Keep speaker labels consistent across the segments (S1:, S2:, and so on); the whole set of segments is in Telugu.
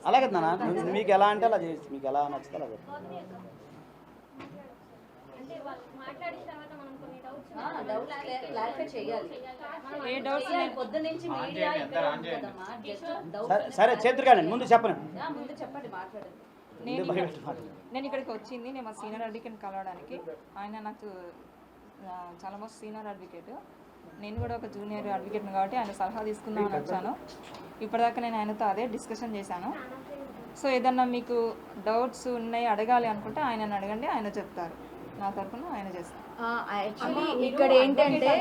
S1: అలాగే నాన్న, మీకు ఎలా అంటే అలా చేసి, మీకు ఎలా నచ్చితే అలా సరే చేతురుగానే ముందు చెప్పండి.
S2: నేను ఇక్కడికి వచ్చింది నేను మా సీనియర్ అడ్వకేట్ని కలవడానికి. ఆయన నాకు చాలా మోస్ట్ సీనియర్ అడ్వకేట్, నేను కూడా ఒక జూనియర్ అడ్వకేట్ని కాబట్టి ఆయన సలహా తీసుకుందామని వచ్చాను. ఇప్పటిదాకా నేను ఆయనతో అదే డిస్కషన్ చేశాను. సో ఏదన్నా మీకు డౌట్స్ ఉన్నాయి అడగాలి అనుకుంటే ఆయనని అడగండి, ఆయన చెప్తారు. నా తరఫున ఆయన చేస్తారు.
S3: యాక్చువల్లీ ఇక్కడ ఏంటంటే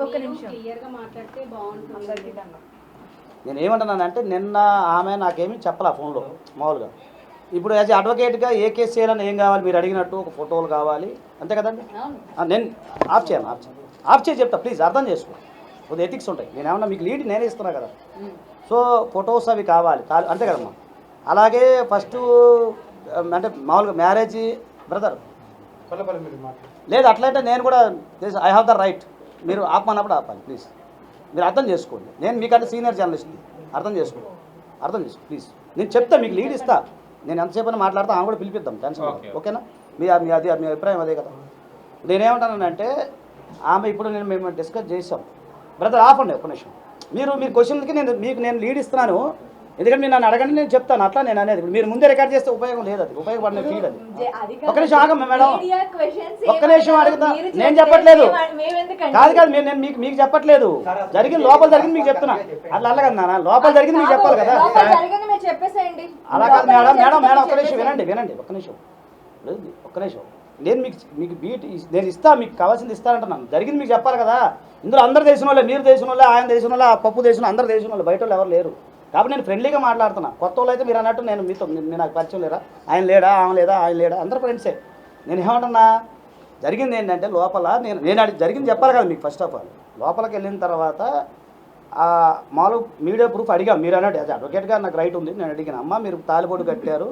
S3: ఒక నిమిషం
S4: క్లియర్గా మాట్లాడితే బాగుంటుంది.
S1: నేను ఏమంటున్నానంటే నిన్న ఆమె నాకేమీ చెప్పలే ఫోన్లో మామూలుగా. ఇప్పుడు యాజ్ అడ్వకేట్గా ఏ కేసు చేయాలని ఏం కావాలి మీరు అడిగినట్టు ఒక ఫోటోలు కావాలి అంతే కదండి. నేను ఆఫ్ చేసి చెప్తా, ప్లీజ్ అర్థం చేసుకో. కొద్దిగా ఎథిక్స్ ఉంటాయి. నేను ఏమన్నా మీకు లీడ్ నేనే ఇస్తున్నా కదా. సో ఫొటోస్ అవి కావాలి అంతే కదమ్మా. అలాగే ఫస్ట్ అంటే మామూలుగా మ్యారేజ్ బ్రదర్ లేదు అట్లయితే నేను కూడా ఐ హ్యావ్ ద రైట్. మీరు ఆపమన్నప్పుడు ఆపాలి ప్లీజ్. మీరు అర్థం చేసుకోండి. నేను మీకంటే సీనియర్ జర్నలిస్ట్ని, అర్థం చేసుకో ప్లీజ్. నేను చెప్తా, మీకు లీడ్ ఇస్తా. నేను ఎంతసేపు మాట్లాడతా ఆమె కూడా పిలిపిద్దాం, టెన్షన్ ఓకేనా. మీ అభిప్రాయం అదే కదా. నేనేమంటానంటే ఆమె ఇప్పుడు మేము డిస్కస్ చేసాం. బ్రదర్ ఆపండి ఒక్క నిమిషం. మీరు క్వశ్చన్లకి నేను లీడ్ ఇస్తున్నాను. ఎందుకంటే మీరు నన్ను అడగండి, నేను చెప్తాను. అట్లా నేను అనేది మీరు ముందే రికార్డ్ చేస్తే ఉపయోగం లేదు, అది ఉపయోగపడిన ఫీడ్ అది. ఒక్క నిమిషం ఆగమ్మా మేడం, ఒక్క నిమిషం అడుగుతా. నేను చెప్పట్లేదు కాదు నేను మీకు చెప్పట్లేదు. లోపల జరిగింది మీకు చెప్తున్నా. అట్లా అల్లగదు నాన్న, లోపల జరిగింది మీకు చెప్పాలి కదా. అలా కాదు మేడం ఒక్క నిమిషం వినండి ఒక్క నిమిషం. నేను మీకు బీట్ నేను ఇస్తా, మీకు కావాల్సింది ఇస్తానంటున్నాను. జరిగింది మీకు చెప్పాలి కదా. ఇందులో అందరు తెలిసిన వాళ్ళే, మీరు తెలిసిన వాళ్ళే, ఆయన తెలిసిన వాళ్ళే, ఆ పప్పు తెలిసిన అందరు తెలిసిన వాళ్ళు, బయట వాళ్ళు ఎవరు లేరు. కాబట్టి నేను ఫ్రెండ్లీగా మాట్లాడుతున్నా. కొత్త వాళ్ళు అయితే మీరు అన్నట్టు నేను మీతో నాకు పరిచయం లేరా, ఆయన లేడా ఆమె లేదా ఆయన లేడా, అందరు ఫ్రెండ్సే. నేను ఏమంటున్నా జరిగింది ఏంటంటే లోపల నేను జరిగింది చెప్పాలి కదా మీకు. ఫస్ట్ ఆఫ్ ఆల్ లోపలికి వెళ్ళిన తర్వాత మామూలు మీడియా ప్రూఫ్ అడిగాం. మీరు అన్నట్టు అది అడ్వకేట్గా నాకు రైట్ ఉంది. నేను అడిగాను, అమ్మ మీరు తాలిబొట్టు కట్టారు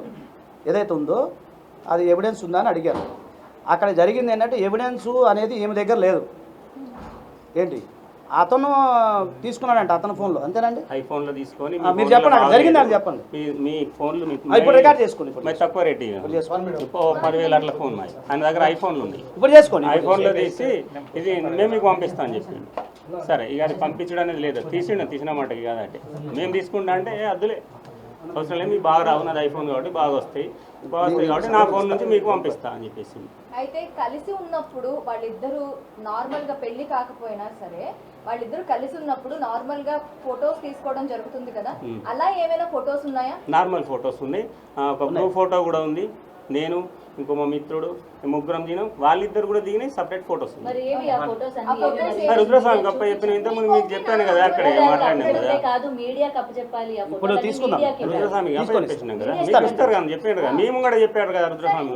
S1: ఏదైతే ఉందో అది ఎవిడెన్స్ ఉందా అని అడిగాను. అక్కడ జరిగింది ఏంటంటే ఎవిడెన్సు అనేది ఏమి దగ్గర లేదు. ఏంటి అతను తీసుకున్నాడంట అతని ఫోన్లో, అంతేనండి.
S5: ఐఫోన్లో తీసుకొని
S1: మీరు చెప్పండి అక్కడ జరిగింది అని చెప్పండి.
S5: మీ ఫోన్లు
S1: ఇప్పుడు రికార్డ్ చేసుకోండి.
S5: తక్కువ రేట్ 10,000 అట్లా ఫోన్ ఆయన దగ్గర ఐఫోన్లు ఉంది.
S1: ఇప్పుడు చేసుకోండి.
S5: ఐఫోన్లో తీసి ఇది మేము మీకు పంపిస్తాను అని చెప్పి. సరే ఇక అది పంపించడం అనేది లేదు, తీసిన మాటకి కాదంటే మేము తీసుకుంటా అంటే అద్దులే అవసరం లేదు, మీకు బాగా రావు, నాది ఐఫోన్ కాబట్టి బాగా వస్తాయి కాబట్టి నా ఫోన్ నుంచి మీకు పంపిస్తా అని చెప్పేసి.
S3: అయితే కలిసి ఉన్నప్పుడు వాళ్ళిద్దరూ నార్మల్ గా పెళ్లి కాకపోయినా సరే వాళ్ళిద్దరు కలిసి ఉన్నప్పుడు నార్మల్ గా ఫొటోస్ తీసుకోవడం జరుగుతుంది కదా, అలా ఏమైనా ఫొటోస్ ఉన్నాయా?
S5: నార్మల్ ఫొటోస్ ఉన్నాయి. ఒక గ్రూప్ ఫోటో కూడా ఉంది. నేను ఇంకో మా మిత్రుడు ముగ్గురం దిగినాం. వాళ్ళిద్దరు కూడా దిగినాయి సపరేట్ ఫొటోస్. రుద్రస్వామి గొప్ప చెప్పిన ఇంతకుముందు మీకు చెప్పాను కదా, అక్కడ మాట్లాడినాం కదా. ఇప్పుడు తీసుకుందాం. రుద్రస్వామి చెప్పేసినాం కదా, మీకు ఇస్తారు కదా చెప్పాడు కదా, మేము కూడా చెప్పాడు కదా రుద్రస్వామి.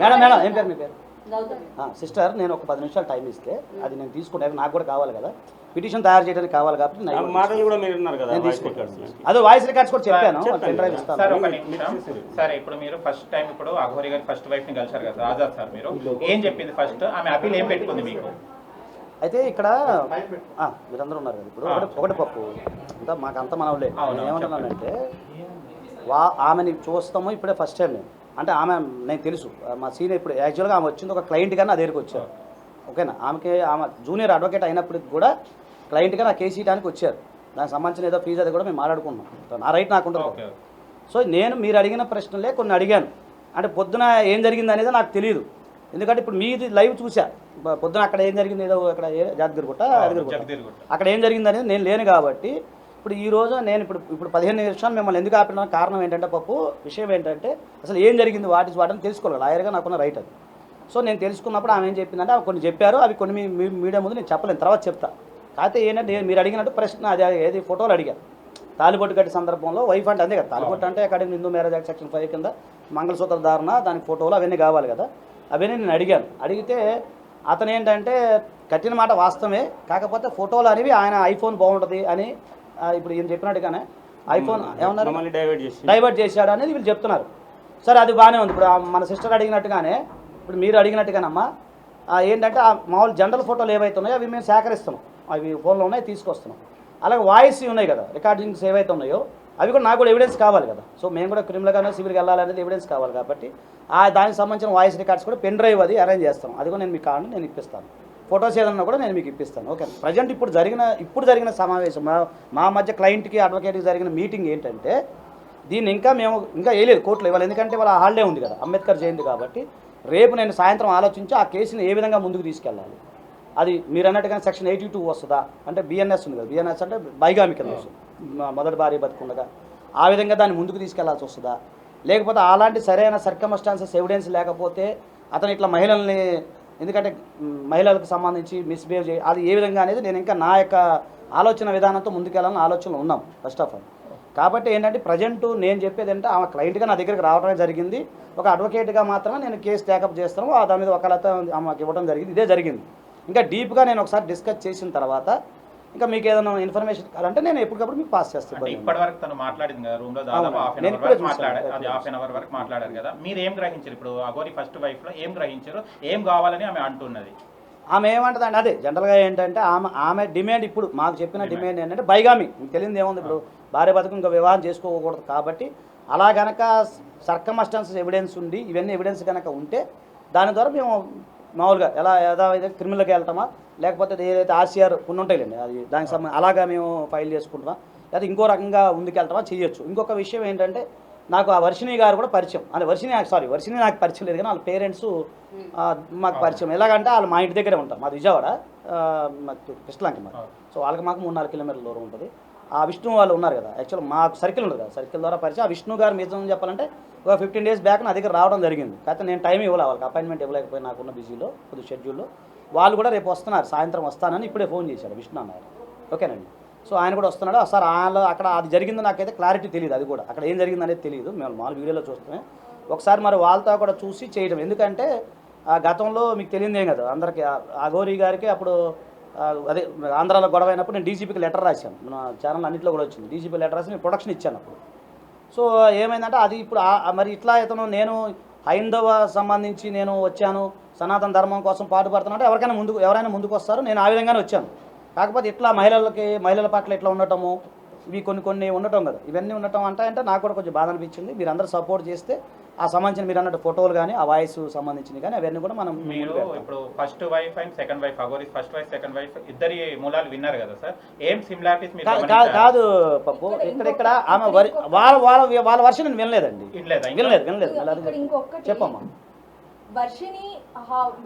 S1: సిస్టర్ నేను ఒక 10 నిమిషాలు టైం ఇస్తే అది నేను తీసుకుంటాను. నాకు కూడా కావాలి కదా, పిటిషన్ తయారు చేయడానికి కావాలి కాబట్టి
S5: మాటలు కూడా మీరు ఉన్నారు కదా,
S1: అదే వాయిస్ రికార్డ్స్ కూడా చెప్పాను.
S6: సరే ఇప్పుడు మీరు ఫస్ట్ టైం ఇప్పుడు అఘోరి గారి ఫస్ట్ వైఫ్ ని కలిసారు కదా ఆజాద్ సార్, మీరు ఏం చెప్పింది ఫస్ట్? ఆమె అపీల్ ఏం పెట్టుకుంది మీకు?
S1: అయితే ఇక్కడ మీరందరూ ఉన్నారు కదా, ఇప్పుడు ఒకటి పప్పు అంతా మాకు అంత మనవులే. ఏమంటున్నానంటే ఆమెని చూస్తాము ఇప్పుడే ఫస్ట్ టైం. అంటే ఆమె నేను తెలుసు మా సీనియర్. ఇప్పుడు యాక్చువల్గా ఆమె వచ్చింది ఒక క్లయింట్ కానీ నా దగ్గరికి వచ్చారు, ఓకేనా. ఆమె జూనియర్ అడ్వకేట్ అయినప్పటికి కూడా క్లయింట్గా నా కేసు ఇవ్వడానికి వచ్చారు. దానికి సంబంధించిన ఏదో ఫీజు అది కూడా మేము మాట్లాడుకున్నాం. నా రైట్ నాకు ఉంటుంది. సో నేను మీరు అడిగిన ప్రశ్నలే కొన్ని అడిగాను. అంటే పొద్దున ఏం జరిగింది అనేది నాకు తెలియదు. ఎందుకంటే ఇప్పుడు మీది లైవ్ చూసా. పొద్దున అక్కడ ఏం జరిగింది, ఏదో అక్కడ జాతగిరిగుట్ట అక్కడ ఏం జరిగింది అనేది నేను లేను కాబట్టి ఇప్పుడు ఈరోజు నేను ఇప్పుడు 15 నిమిషాలు మిమ్మల్ని ఎందుకు ఆపిన కారణం ఏంటంటే పప్పు విషయం ఏంటంటే అసలు ఏం జరిగింది వాటిని తెలుసుకోవాలి. లాయర్గా నాకున్న రైట్ అది. సో నేను తెలుసుకున్నప్పుడు ఆమె ఏం చెప్పిందంటే కొన్ని చెప్పారు, అవి కొన్ని మీడియా ముందు నేను చెప్పలేను, తర్వాత చెప్తా. కాకపోతే ఏంటంటే మీరు అడిగినట్టు ప్రశ్న అది ఏది ఫోటోలు అడిగారు. తాలిబొట్టు కట్టి సందర్భంలో వైఫ్ అంటే అంతే కదా, తాలిబొట్టు అంటే academy Hindu marriage act section 5 కింద మంగళసూత్ర ధారణ, దానికి ఫోటోలు అవన్నీ కావాలి కదా. అవన్నీ నేను అడిగాను. అడిగితే అతను ఏంటంటే కట్టిన మాట వాస్తవమే, కాకపోతే ఫోటోలు అనేవి ఆయన ఐఫోన్ బాగుంటుంది అని ఇప్పుడు ఈయన చెప్పినట్టుగానే ఐఫోన్ ఏమన్నారు డైవర్ట్ చేశాడు అనేది వీళ్ళు చెప్తున్నారు. సరే అది బాగానే ఉంది. ఇప్పుడు మన సిస్టర్ అడిగినట్టుగానే ఇప్పుడు మీరు అడిగినట్టుగానమ్మా ఏంటంటే మామూలు జనరల్ ఫోటోలు ఏవైతే ఉన్నాయో అవి మేము సేకరిస్తున్నాం. అవి ఫోన్లో ఉన్నాయి తీసుకొస్తున్నాం. అలాగే వాయిస్ ఉన్నాయి కదా, రికార్డింగ్స్ ఏవైతే ఉన్నాయో అవి కూడా నాకు కూడా ఎవిడెన్స్ కావాలి కదా. సో మేము కూడా క్రిమినల్గానే సివిల్కి వెళ్ళాలనేది ఎవిడెన్స్ కావాలి కాబట్టి దానికి సంబంధించిన వాయిస్ రికార్డ్స్ కూడా పెన్ డ్రైవ్ అది అరేంజ్ చేస్తాను. అది కూడా నేను మీకు కావాలని నేను ఇప్పిస్తాను. ఫొటోస్ ఏదన్నా కూడా నేను మీకు ఇప్పిస్తాను. ఓకే. ప్రజెంట్ ఇప్పుడు జరిగిన సమావేశం మా మధ్య క్లయింట్కి అడ్వకేట్కి జరిగిన మీటింగ్ ఏంటంటే దీన్ని ఇంకా వేయలేదు కోర్టులో ఇవ్వాలి. ఎందుకంటే వాళ్ళ హాలిడే ఉంది కదా, అంబేద్కర్ జయంతి కాబట్టి. రేపు నేను సాయంత్రం ఆలోచించి ఆ కేసుని ఏ విధంగా ముందుకు తీసుకెళ్ళాలి. అది మీరు అన్నట్టుగా సెక్షన్ 82 వస్తుందా అంటే బిఎన్ఎస్ ఉంది కదా, బిఎన్ఎస్ అంటే బైగామి కింద వస్తుంది, మొదటి భార్య బతుకుండగా. ఆ విధంగా దాన్ని ముందుకు తీసుకెళ్లాల్సి వస్తుందా, లేకపోతే అలాంటి సరైన సర్కమస్టాన్సెస్ ఎవిడెన్స్ లేకపోతే అతను ఇట్లా మహిళల్ని, ఎందుకంటే మహిళలకు సంబంధించి మిస్బిహేవ్ అది ఏ విధంగా అనేది నేను ఇంకా నా యొక్క ఆలోచన విధానంతో ముందుకెళ్ళాలని ఆలోచనలో ఉన్నాం ఫస్ట్ ఆఫ్ ఆల్. కాబట్టి ఏంటంటే ప్రజెంట్ నేను చెప్పేది అంటే ఆమె క్లయింట్గా నా దగ్గరికి రావడమే జరిగింది. ఒక అడ్వకేట్గా మాత్రమే నేను కేసు టేకప్ చేస్తాను. దాని మీద ఒకళ్ళతో ఆమెకి ఇవ్వడం జరిగింది. ఇదే జరిగింది. ఇంకా డీప్గా నేను ఒకసారి డిస్కస్ చేసిన తర్వాత ఇంకా మీకు ఏదైనా ఇన్ఫర్మేషన్ కావాలంటే నేను ఎప్పటికప్పుడు మీకు పాస్ చేస్తాను.
S6: ఇప్పటి వరకు తను మాట్లాడింది కదా రూమ్ లో, దాదాపు హాఫ్ అన్ అవర్ వరకు మాట్లాడారు కదా, మీరు ఏం గ్రహించారు? ఇప్పుడు అఘోరి ఫస్ట్ వైఫ్ లో ఏం గ్రహించారు, ఏం కావాలని ఆమె అంటున్నది?
S1: ఆమె ఏమంటుందండి, అదే జనరల్గా ఏంటంటే ఆమె డిమాండ్, ఇప్పుడు మాకు చెప్పిన డిమాండ్ ఏంటంటే బైగామి. మీకు తెలియదు ఏముంది, ఇప్పుడు భార్య బతుకు ఇంకా వివాహం చేసుకోకూడదు కాబట్టి అలా కనుక సర్కమస్టాన్సెస్ ఎవిడెన్స్ ఉండి ఇవన్నీ ఎవిడెన్స్ కనుక ఉంటే దాని ద్వారా మేము మామూలుగా ఏదైతే క్రిమినల్కి వెళ్తామా, లేకపోతే ఏదైతే ఆర్సీఆర్ కొన్ని ఉంటాయిలేండి అది దానికి సంబంధించి అలాగా మేము ఫైల్ చేసుకుంటామా, లేదా ఇంకో రకంగా ముందుకెళ్తామా చేయొచ్చు. ఇంకొక విషయం ఏంటంటే నాకు ఆ వర్షిణి గారు కూడా పరిచయం, అంటే వర్షిణి నాకు పరిచయం లేదు కానీ వాళ్ళ పేరెంట్స్ మాకు పరిచయం. ఎలాగంటే వాళ్ళు మా ఇంటి దగ్గరే ఉంటారు, మాది విజయవాడ, మాకు కృష్ణలంక మాకు. సో వాళ్ళకి మాకు 3-4 కిలోమీటర్ల దూరం ఉంటుంది. ఆ విష్ణు వాళ్ళు ఉన్నారు కదా, యాక్చువల్ మాకు సర్కిల్ ఉంటుంది కదా, సర్కిల్ ద్వారా పరిచయం. ఆ విష్ణు గారు నిజం చెప్పాలంటే ఒక 15 days బ్యాక్ నా దగ్గర రావడం జరిగింది. కాకపోతే నేను టైం ఇవ్వాలి, వాళ్ళకి అపాయింట్మెంట్ ఇవ్వలేకపోయి నాకున్న బిజీలో కొద్ది షెడ్యూల్లో. వాళ్ళు కూడా రేపు వస్తున్నారు, సాయంత్రం వస్తానని ఇప్పుడే ఫోన్ చేశాడు విష్ణు అన్నారు. ఓకేనండి. సో ఆయన కూడా వస్తున్నాడు. సార్ అక్కడ అది జరిగిందో నాకైతే క్లారిటీ తెలియదు, అది కూడా అక్కడ ఏం జరిగింది అనేది తెలియదు, మేము మామూలు వీడియోలో చూస్తామే. ఒకసారి మరి వాళ్ళతో కూడా చూసి చేయడం, ఎందుకంటే గతంలో మీకు తెలియదేం కదా అందరికీ, అఘోరి గారికి అప్పుడు అదే ఆంధ్రాలో గొడవ అయినప్పుడు నేను డీజీపీకి లెటర్ రాశాను, మన ఛానల్ అన్నింటిలో కూడా వచ్చింది. డీజీపీ లెటర్ రాసి నేను ప్రొడక్షన్ ఇచ్చాను అప్పుడు. సో ఏమైందంటే అది ఇప్పుడు మరి ఇట్లా ఇతను నేను హైందవ సంబంధించి నేను వచ్చాను, సనాతన ధర్మం కోసం పాటుపడుతున్నా అంటే ఎవరైనా ముందుకు వస్తారు, నేను ఆ విధంగానే వచ్చాను. కాకపోతే ఇట్లా మహిళల పట్ల ఇట్లా ఉండటము, ఇవి కొన్ని ఉండటం కదా, ఇవన్నీ ఉండటం అంటే నాకు కూడా కొంచెం బాధ అనిపించింది. మీరు అందరూ సపోర్ట్ చేస్తే ఆ సంబంధించిన మీరు అన్నట్టు ఫోటోలు కానీ ఆ వాయిస్ సంబంధించినవి కానీ అవన్నీ కూడా మనం
S6: మీరు ఇప్పుడు first wife and second wife, Aghori first wife second wife ఇద్దరి మూలాలు విన్నారు కదా సార్, ఏం సిమిలారిటీస్ మీరు
S1: కాదు పప్పు ఇక్కడ ఆమె వాళ్ళ వర్షం నేను వినలేదండి, వినలేదు. చెప్పమ్మా.
S3: వర్షిని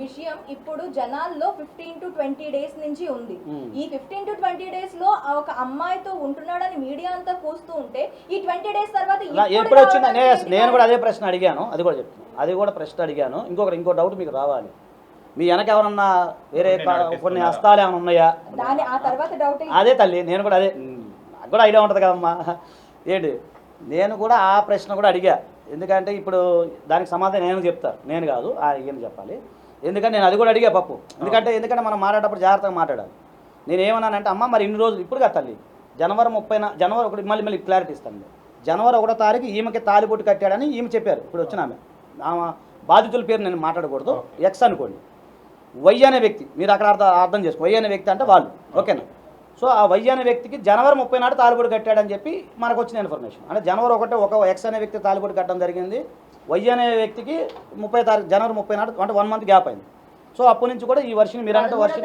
S3: విషయం ఇప్పుడు జనాల్లో 15 to 20 days నుంచి ఉంది. ఈ 15 to 20 days లో ఒక అమ్మాయితో ఉంటున్నాడని మీడియా అంతా కూస్తూ ఉంటే ఈ 20 days తర్వాత
S1: ఎప్పుడు వచ్చింది? నేను కూడా అదే ప్రశ్న అడిగాను, అది కూడా ప్రశ్న అడిగాను. ఇంకో డౌట్ మీకు రావాలి, మీ వెనక ఎవరన్నా వేరే కొన్ని హస్తాలు ఏమైనా ఉన్నాయా? అదే తల్లి, నేను కూడా అదే, నాకు కూడా ఐడియా ఉంటుంది కదమ్మా. ఏంటి నేను కూడా ఆ ప్రశ్న కూడా అడిగా. ఎందుకంటే ఇప్పుడు దానికి సమాధానం నేను చెప్తారు, నేను కాదు ఏం చెప్పాలి. ఎందుకంటే నేను అది కూడా అడిగా పప్పు, ఎందుకంటే మనం మాట్లాడేటప్పుడు జాగ్రత్తగా మాట్లాడాలి. నేను ఏమన్నానంటే అమ్మ మరి ఇన్ని రోజులు ఇప్పుడు కదా తల్లి, జనవరి 1 మళ్ళీ క్లారిటీ ఇస్తాను. జనవరి 1వ తారీఖు ఈమెకి తాలిబొట్టు కట్టాడని ఈమె చెప్పారు. ఇప్పుడు వచ్చిన ఆమె బాధితుల పేరు నేను మాట్లాడకూడదు, ఎక్స్ అనుకోండి. వై అనే వ్యక్తి, మీరు అక్కడ అర్థం చేసుకో, వై అనే వ్యక్తి అంటే వాళ్ళు, ఓకేనా. సో ఆ వై అనే వ్యక్తికి జనవరి 30 నాడు తాలిబొట్టు కట్టాడని చెప్పి మనకు వచ్చిన ఇన్ఫర్మేషన్. అంటే జనవరి 1 ఒక ఎక్స్ అనే వ్యక్తి తాలిబొట్టు కట్టడం జరిగింది, వై అనే వ్యక్తికి జనవరి 30 నాడు అంటే 1 month గ్యాప్ అయింది. సో అప్పటి నుంచి కూడా ఈ వర్షం మీరు అంటే వర్షం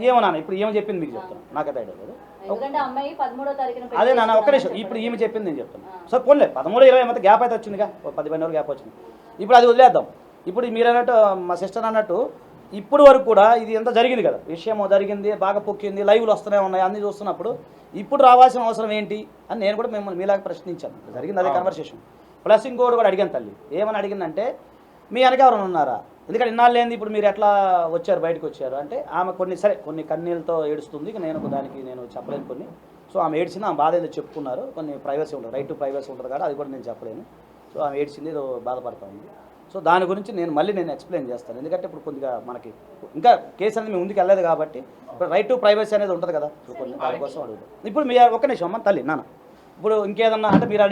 S1: ఏమన్నా ఇప్పుడు ఏమో చెప్పింది మీకు చెప్తాను, నాకైతే ఐడియా లేదు. అదే నాన్న ఒక్క నిమిషం, ఇప్పుడు ఈమె చెప్పింది నేను చెప్తాను. సో పోన్లే 13-20 మధ్య గ్యాప్ అయితే వచ్చిందిగా, 15 రోజులు గ్యాప్ వచ్చింది. ఇప్పుడు అది వదిలేద్దాం. ఇప్పుడు మీరు అన్నట్టు మా సిస్టర్ అన్నట్టు ఇప్పుడు వరకు కూడా ఇది ఎంత జరిగింది కదా, విషయం జరిగింది, బాగా పొక్కింది, లైవ్లు వస్తూనే ఉన్నాయి, అన్నీ చూస్తున్నప్పుడు ఇప్పుడు రావాల్సిన అవసరం ఏంటి అని నేను కూడా మిమ్మల్ని మీలాగా ప్రశ్నించాను. జరిగింది అదే కన్వర్సేషన్. ప్లస్ ఇంకోటి కూడా అడిగాను తల్లి, ఏమని అడిగిందంటే మీ వెనక ఎవరైనా ఉన్నారా, ఎందుకంటే ఇన్నాళ్ళు ఏంది ఇప్పుడు మీరు ఎట్లా వచ్చారు బయటకు వచ్చారు అంటే ఆమె కొన్ని కన్నీళ్ళతో ఏడుస్తుంది. నేను దానికి నేను చెప్పలేను కొన్ని. సో ఆమె ఏడ్చింది, ఆమె బాధ ఏదో చెప్పుకున్నారు, కొన్ని ప్రైవసీ ఉంటుంది, రైట్ టు ప్రైవసీ ఉంటుంది కదా, అది కూడా నేను చెప్పలేను. సో ఆమె ఏడ్చింది, ఏదో బాధపడతా ఉంది. సో దాని గురించి నేను ఎక్స్ప్లెయిన్ చేస్తాను. ఎందుకంటే ఇప్పుడు కొద్దిగా మనకి ఇంకా కేసు అనేది మేము ముందుకు వెళ్ళలేదు కాబట్టి ఇప్పుడు రైట్ టు ప్రైవసీ అనేది ఉంటుంది కదా, కొన్ని దానికోసం అడుగుతాం. ఇప్పుడు మీరు ఒక్క నిమిషం అమ్మ తల్లి నాన్న, ఇప్పుడు ఇంకేదన్నా అంటే మీరు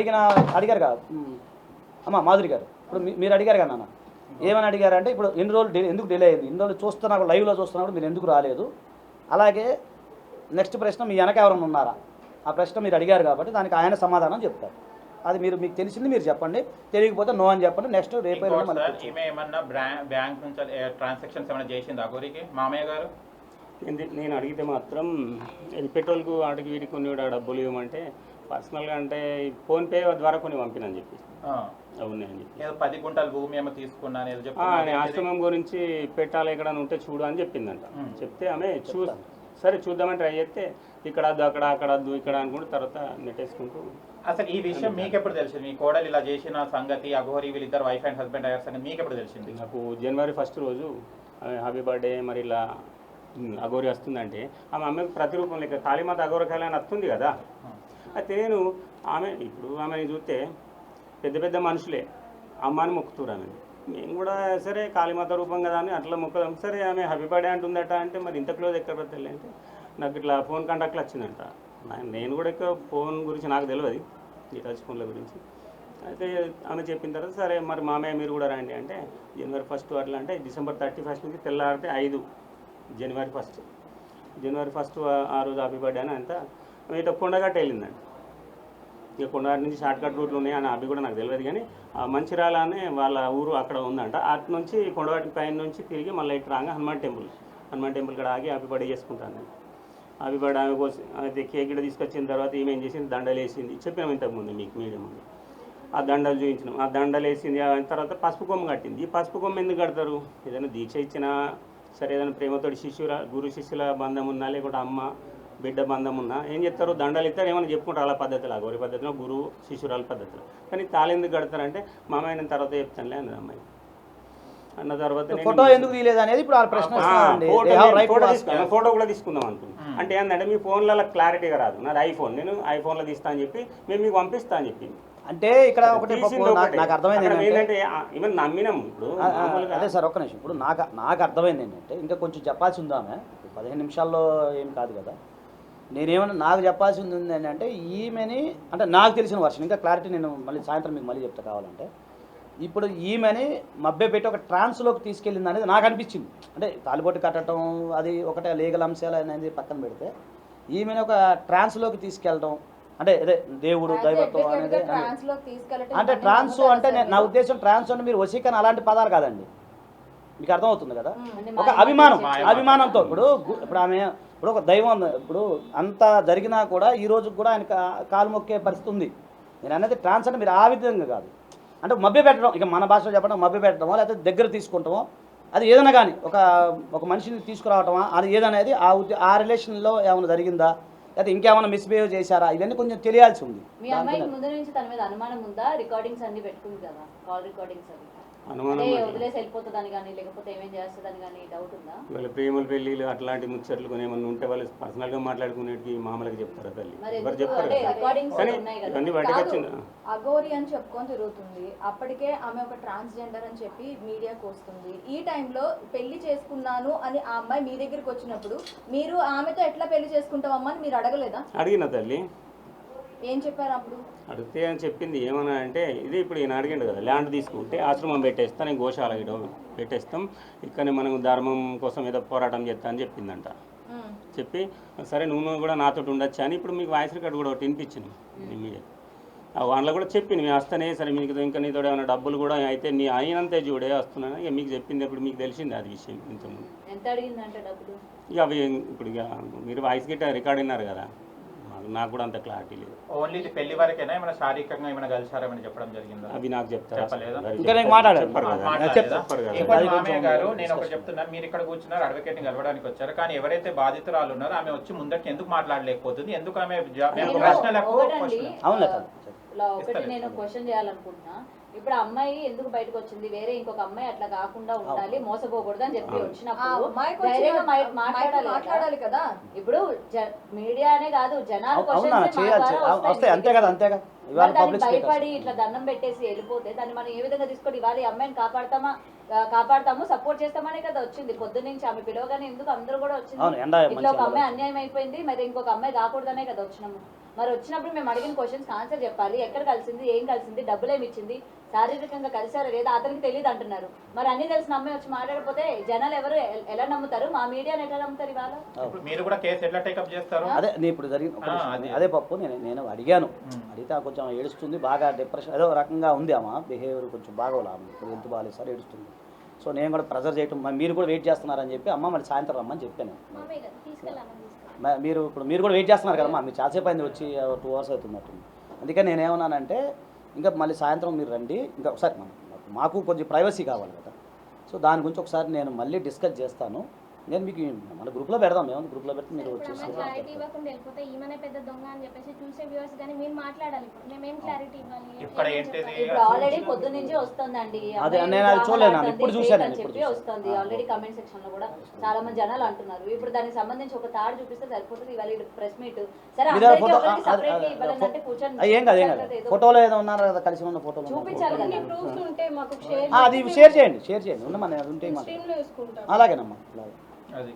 S1: అడిగారు కదా అమ్మ మాధురి గారు, ఇప్పుడు మీరు అడిగారు కదా నాన్న, ఏమని అడిగారంటే ఇప్పుడు ఎన్ని రోజులు ఎందుకు డిలే అయింది, ఇన్ని రోజులు చూస్తున్నప్పుడు లైవ్లో చూస్తున్నప్పుడు మీరు ఎందుకు రాలేదు, అలాగే నెక్స్ట్ ప్రశ్న మీ వెనక ఎవరైనా ఉన్నారా ఆ ప్రశ్న మీరు అడిగారు కాబట్టి దానికి ఆయన సమాధానం చెప్తారు. అది మీకు తెలిసింది మీరు చెప్పండి, తెలియకపోతే నో అని చెప్పండి. నెక్స్ట్ రేపు
S6: ఈమె ఏమన్నా బ్యాంక్ నుంచి ట్రాన్సాక్షన్స్ ఏమైనా చేసింది అగోరికి మామయ్య గారు?
S5: నేను అడిగితే మాత్రం ఇది పెట్రోల్కు వాటికి వీటికి కొన్ని కూడా డబ్బులు ఇవ్వమంటే పర్సనల్గా అంటే ఫోన్పే ద్వారా కొన్ని పంపినని చెప్పి అవునాయని చెప్పి
S6: ఏదో 10 గుంటల భూమి ఏమో తీసుకున్నాను ఏదో
S5: ఆశ్రమం గురించి పెట్టాలి ఎక్కడ ఉంటే చూడు అని చెప్పిందంట. చెప్తే ఆమె సరే చూద్దామని ట్రై చేస్తే ఇక్కడ వద్దు అక్కడ అక్కడ వద్దు ఇక్కడ అనుకుంటూ తర్వాత నెట్టేసుకుంటూ.
S6: అసలు ఈ విషయం మీకెప్పుడు తెలిసింది? మీ కోడలు ఇలా చేసిన సంగతి, అఘోరి వీళ్ళిద్దరు వైఫ్ అండ్ హస్బెండ్ అయ్యారు సంగతి మీకెప్పుడు తెలిసింది?
S5: నాకు జనవరి 1 రోజు హ్యాపీ బర్త్డే మరి ఇలా అఘోరి వస్తుందంటే ఆమె అమ్మకి ప్రతిరూపం లేక కాళీమాత అఘోరకాయలు అని వస్తుంది కదా. అయితే నేను ఇప్పుడు ఆమెని చూస్తే పెద్ద పెద్ద మనుషులే అమ్మని మొక్కుతురు ఆమె. మేము కూడా సరే కాళీమాత రూపం కదా అని అట్లా మొక్కదాం. సరే ఆమె హ్యాపీ బర్త్డే అంటుందట అంటే మరి ఇంత క్లోజ్ ఎక్కడ పెడతాయి అంటే నాకు ఇట్లా ఫోన్ కాంటాక్ట్లు వచ్చిందంట. నేను కూడా ఎక్కువ ఫోన్ గురించి నాకు తెలియదు, ఈ టచ్ ఫోన్ల గురించి. అయితే ఆమె చెప్పిన తర్వాత సరే మరి మామయ్య మీరు కూడా రండి అంటే జనవరి 1 అట్లా అంటే డిసెంబర్ 31 నుంచి తెల్లారితే 5 జనవరి 1 ఆ రోజు హ్యాపీ బర్త్డే అని అంతా ఇట్లా కొండగట్ట వెళ్ళిందండి. ఇక కొండగట్ట నుంచి షార్ట్ కట్ రూట్లు ఉన్నాయి అని అవి కూడా నాకు తెలియదు, కానీ మంచిర్యాల అనే వాళ్ళ ఊరు అక్కడ ఉందంట. అటు నుంచి కొండగట్ట పైన నుంచి తిరిగి మళ్ళీ ఇటు రాగా హనుమాన్ టెంపుల్ కాడ ఆగి హ్యాపీ బర్త్డే చేసుకుంటాను. హ్యాపీ బర్త్డే ఆమె కోసం అయితే కేక్ కూడా తీసుకొచ్చిన తర్వాత ఏమేం చేసింది, దండలు వేసింది. చెప్పినాం ఇంతకుముందు మీకు మీడియం ముందు. ఆ దండలు చూపించినాం. ఆ దండలు వేసింది. తర్వాత పసుపు కొమ్మ కట్టింది. ఈ పసుపు కొమ్మ ఎందుకు కడతారు? ఏదైనా దీక్ష ఇచ్చినా సరే, ఏదైనా ప్రేమతోటి గురు శిష్యుల బంధం ఉన్నా లేకుంటే అమ్మ బిడ్డ బంధం ఉన్నా ఏం చెప్తారు, దండలు ఇస్తారు, ఏమైనా చెప్పుకుంటారు అలా పద్ధతిలో, గౌరీ పద్ధతిలో, గురువు శిష్యురాల పద్ధతిలో. కానీ తాళి ఎందుకు కడతారంటే మా అమ్మాయి నేను తర్వాత చెప్తానులే అన్నది అమ్మాయి. అన్న తర్వాత
S1: ఫోటో ఎందుకు తీయలేదు అనేది ఇప్పుడు ఆ ప్రశ్న.
S5: ఫోటో కూడా తీసుకుందాం అనుకున్నాను. అంటే ఏంటంటే మీ ఫోన్లలో క్లారిటీగా రాదు, నాది ఐఫోన్, నేను ఐఫోన్లో తీస్తా అని చెప్పి మేము మీకు పంపిస్తా అని చెప్పింది.
S1: అంటే ఇక్కడ ఒకటి నాకు అర్థమైంది
S5: ఏంటంటే ఈవెన్ నమ్మినాం. ఇప్పుడు
S1: అదే సార్ ఒక్క నిమిషం, ఇప్పుడు నాకు అర్థమైంది ఏంటంటే ఇంకా కొంచెం చెప్పాల్సి ఉందామే, 15 నిమిషాల్లో ఏం కాదు కదా. నాకు చెప్పాల్సి ఉంది ఏంటంటే ఈమెని, అంటే నాకు తెలిసిన వర్షన్, ఇంకా క్లారిటీ నేను మళ్ళీ సాయంత్రం మీకు మళ్ళీ చెప్తా కావాలంటే. ఇప్పుడు ఈమెని మభ్య పెట్టి ఒక ట్రాన్స్లోకి తీసుకెళ్ళింది అనేది నాకు అనిపించింది. అంటే తాలిబొట్టు కట్టడం అది ఒకటే లీగల్ అంశాలు అనేది పక్కన పెడితే ఈమెను ఒక ట్రాన్స్లోకి తీసుకెళ్ళడం అంటే అదే దేవుడు దైవత్వం అనేది. అంటే ట్రాన్స్ అంటే నా ఉద్దేశం ట్రాన్స్ అంటే మీరు వశీకరణ అలాంటి పదాలు కాదండి, మీకు అర్థమవుతుంది కదా. ఒక అభిమానంతో ఇప్పుడు ఆమె ఇప్పుడు ఒక దైవం, ఇప్పుడు అంత జరిగినా కూడా ఈ రోజు కూడా ఆయన కాలు మొక్కే పరిస్థితి ఉంది. నేను అనేది ట్రాన్స్ అంటే మీరు ఆ విధంగా కాదు, అంటే మభ్య పెట్టడం, ఇక మన భాషలో చెప్పడం మభ్య పెట్టడమో లేకపోతే దగ్గర తీసుకుంటామో అది ఏదైనా కానీ ఒక మనిషిని తీసుకురావటమా అది ఏదనేది ఆ రిలేషన్లో ఏమైనా జరిగిందా లేకపోతే ఇంకేమైనా మిస్బిహేవ్ చేశారా ఇవన్నీ కొంచెం తెలియాల్సి ఉంది.
S4: మీ అమ్మాయికి ముందు నుంచి తన మీద అనుమానం ఉందా? రికార్డింగ్స్ అన్ని పెట్టుకుంది కదా, కాల్ రికార్డింగ్స్ అవి వదిలేసి వెళ్ళిపోతుందని కానీ లేకపోతే ఏమేం చేస్తుందని కానీ డౌట్ ఉందా?
S5: వాళ్ళ ప్రేమలు పెళ్ళిళ్ళు అట్లాంటి ముచ్చట్లు కొన్ని ఏమన్నా ఉంటే వాళ్ళు పర్సనల్గా మాట్లాడుకునేటివి మామూలుగా చెప్తారా తల్లి? ఎవరు చెప్తారు?
S3: అఘోరి అని చెప్పుకొని తిరుగుతుంది. అప్పటికే ఆమె ఒక ట్రాన్స్జెండర్ అని చెప్పి మీడియాకి వస్తుంది. ఈ టైంలో పెళ్లి చేసుకున్నాను అని ఆ అమ్మాయి మీ దగ్గరికి వచ్చినప్పుడు మీరు ఆమెతో ఎట్లా పెళ్లి చేసుకుంటావమ్మా అని మీరు అడగలేదా?
S5: అడిగిన తల్లి.
S3: ఏం చెప్పారు అప్పుడు?
S5: అడిగితే అని చెప్పింది ఏమన్నా అంటే ఇది ఇప్పుడు ఈయన అడిగిండు కదా, ల్యాండ్ తీసుకుంటే ఆశ్రమం పెట్టేస్తా, నేను గోశాల పెట్టేస్తాం, ఇక్కడనే మనం ధర్మం కోసం ఏదో పోరాటం చేస్తా అని చెప్పిందంట. చెప్పి సరే నువ్వు కూడా నాతో ఉండొచ్చా అని ఇప్పుడు మీకు వాయిస్ రికార్డు కూడా ఒకటి వినిపించింది ఇమీడియట్. వాళ్ళలో కూడా చెప్పింది మేము వస్తానే, సరే మీకు ఇంకా నీతో ఏమైనా డబ్బులు కూడా అయితే నీ అయినంతే చూడే వస్తున్నాను ఇక మీకు చెప్పింది. ఇప్పుడు మీకు తెలిసింది అది విషయం ఇంతకుముందు.
S4: ఎంత అడిగిందంటే డబ్బులు?
S5: ఇక అవి ఇప్పుడు ఇక మీరు వాయిస్ గిట్ట రికార్డ్ విన్నారు కదా, నాకు కూడా అంత క్లారిటీ లేదు.
S6: ఓన్లీ పెళ్లి వరకేనా ఏమైనా శారీరకంగా ఏమైనా కలిసారేమని చెప్పడం జరిగిందా?
S5: అవి నాకు చెప్తారు.
S6: మామయ్య గారు నేను ఒకటి చెప్తున్నాను, మీరు ఇక్కడ కూర్చున్నారు, అడ్వకేట్ ని కలవడానికి వచ్చారు, కానీ ఎవరైతే బాధితురాలు ఉన్నారో ఆమె వచ్చి ముందరికి ఎందుకు మాట్లాడలేకపోతుంది? ఎందుకు ఆమె
S4: ఒకటి నేను క్వశ్చన్ చేయాలనుకుంటున్నా. ఇప్పుడు అమ్మాయి ఎందుకు బయటకు వచ్చింది? వేరే ఇంకొక అమ్మాయి అట్లా కాకుండా ఉండాలి, మోసపోకూడదు అని చెప్పి వచ్చినప్పుడు
S3: మాట్లాడాలి కదా.
S4: ఇప్పుడు మీడియానే కాదు జనాలు భయపడి ఇట్లా దండం పెట్టేసి వెళ్ళిపోతే దాన్ని మనం ఏ విధంగా తీసుకొని ఇవాళ ఈ అమ్మాయిని కాపాడతాము సపోర్ట్ చేస్తామనే కదా వచ్చింది. పొద్దున్న నుంచి ఆమె పిలవగానే ఎందుకు అందరూ కూడా వచ్చింది. ఇట్లా ఒక అమ్మాయి అన్యాయం అయిపోయింది, మరి ఇంకొక అమ్మాయి కాకూడదనే కదా వచ్చినాము. మరి వచ్చినప్పుడు మేము అడిగిన క్వశ్చన్స్ ఆన్సర్ చెప్పాలి. ఎక్కడ కలిసింది, ఏం కలిసింది, డబ్బులు ఏమి ఇచ్చింది, శారీరకంగా కలిసారో లేదా అతనికి తెలియదు అంటున్నారు. మరి అన్ని తెలిసిన అమ్మాయి వచ్చి మాట్లాడకపోతే జనాలు ఎవరు ఎలా నమ్ముతారు? మా మీడియాని ఎట్లా నమ్ముతారు ఇవాళ?
S6: ఇప్పుడు మీరు కూడా కేసు ఎట్లా టేకప్ చేస్తారు?
S1: అదే నేను ఇప్పుడు జరిగిన అదే పప్పు నేను అడిగాను. అడిగితే కొంచెం ఏడుస్తుంది, బాగా డిప్రెషన్ ఏదో రకంగా ఉంది ఆమె బిహేవియర్, కొంచెం బాగోలే ఆమె, ఇప్పుడు హెల్త్ బాగాలేదు సార్ ఏడుస్తుంది. సో నేను కూడా ప్రెజర్ చేయటం, మీరు కూడా వెయిట్ చేస్తున్నారని చెప్పి అమ్మ మళ్ళీ సాయంత్రం రమ్మని చెప్పాను. మీరు కూడా వెయిట్ చేస్తున్నారు కదమ్మా, మీరు చాలాసేపు అయింది వచ్చి 2 hours అవుతున్నట్టు. అందుకని నేనేమన్నానంటే ఇంకా మళ్ళీ సాయంత్రం మీరు రండి, ఇంకా ఒకసారి మాకు కొంచెం ప్రైవసీ కావాలి కదా, సో దాని గురించి ఒకసారి నేను మళ్ళీ డిస్కస్ చేస్తాను. నేను మీకు మన గ్రూప్లో పెడదాం, మేము గ్రూప్లో పెడితే మీరు వచ్చేసి
S7: క్లారిటీ ఇవ్వకుండా వెళ్ళిపోతే ఈమెనే పెద్ద దొంగ అని చెప్పేసి చూసే వ్యూవర్స్ కానీ మేము మాట్లాడాలి. ఇప్పుడు మేమేం క్లారిటీ ఇవ్వాలి?
S6: ఇక్కడ ఏంటిది
S4: ఇప్పుడు ఆల్రెడీ పొద్దు నుంచి వస్తుందండి,
S1: అదే నేను అది చూడలేను, ఇప్పుడు చూశాను
S4: అని చెప్పి వస్తుంది. ఆల్రెడీ కమెంట్ సెక్షన్ లో కూడా చాలా మంది జనాలు అంటున్నారు. ఇప్పుడు దానికి సంబంధించి ఒక తాడు చూపిస్తే సరిపోతుంది. ఇవాళ ప్రెస్ మీట్ సరే సపరేట్ ఇవ్వాలంటే కూర్చొని
S1: ఏం కాదు ఫోటోలో ఏదో ఉన్నారు కదా, కలిసి ఉన్న ఫోటోలు
S4: చూపించాలి కదా.
S3: ప్రూఫ్స్ ఉంటే మాకు షేర్
S1: అది షేర్ చేయండి ఉండమని అది ఉంటే అలాగేనమ్మా అలాగే
S6: అది